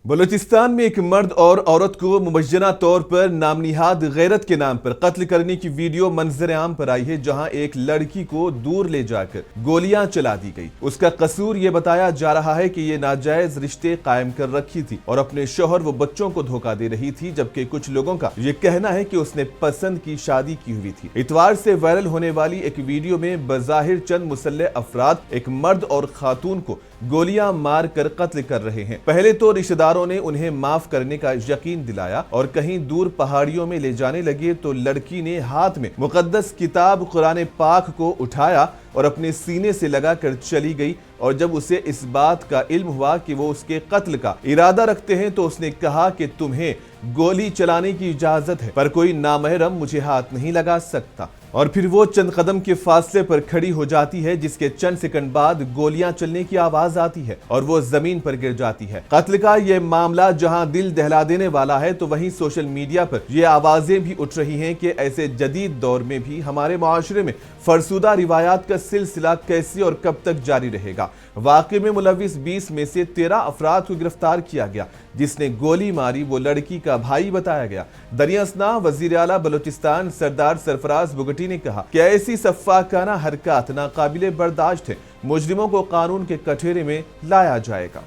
بلوچستان میں ایک مرد اور عورت کو مبینہ طور پر نام نہاد غیرت کے نام پر قتل کرنے کی ویڈیو منظر عام پر آئی ہے، جہاں ایک لڑکی کو دور لے جا کر گولیاں چلا دی گئی۔ اس کا قصور یہ بتایا جا رہا ہے کہ یہ ناجائز رشتے قائم کر رکھی تھی اور اپنے شوہر و بچوں کو دھوکہ دے رہی تھی، جبکہ کچھ لوگوں کا یہ کہنا ہے کہ اس نے پسند کی شادی کی ہوئی تھی۔ اتوار سے وائرل ہونے والی ایک ویڈیو میں بظاہر چند مسلح افراد ایک مرد اور خاتون کو گولیاں مار کر قتل کر رہے ہیں۔ پہلے تو رشتہ داروں نے انہیں معاف کرنے کا یقین دلایا اور کہیں دور پہاڑیوں میں لے جانے لگے تو لڑکی نے ہاتھ میں مقدس کتاب قرآن پاک کو اٹھایا اور اپنے سینے سے لگا کر چلی گئی، اور جب اسے اس بات کا علم ہوا کہ وہ اس کے قتل کا ارادہ رکھتے ہیں تو اس نے کہا کہ تمہیں گولی چلانے کی اجازت ہے، پر کوئی نامحرم مجھے ہاتھ نہیں لگا سکتا، اور پھر وہ چند قدم کے فاصلے پر کھڑی ہو جاتی ہے، جس کے چند سیکنڈ بعد گولیاں چلنے کی آواز آتی ہے اور وہ زمین پر گر جاتی ہے۔ قتل کا یہ معاملہ جہاں دل دہلا دینے والا ہے تو وہیں سوشل میڈیا پر یہ آوازیں بھی اٹھ رہی ہیں کہ ایسے جدید دور میں بھی ہمارے معاشرے میں فرسودہ روایات کا سلسلہ کیسے اور کب تک جاری رہے گا۔ واقعے میں ملوث 20 میں سے 13 افراد کو گرفتار کیا گیا۔ جس نے گولی ماری وہ لڑکی کا بھائی بتایا گیا۔ دریں اثنا وزیر اعلیٰ بلوچستان سردار سرفراز بگٹی نے کہا کہ ایسی سفاکانہ حرکات ناقابل برداشت ہیں، مجرموں کو قانون کے کٹہرے میں لایا جائے گا۔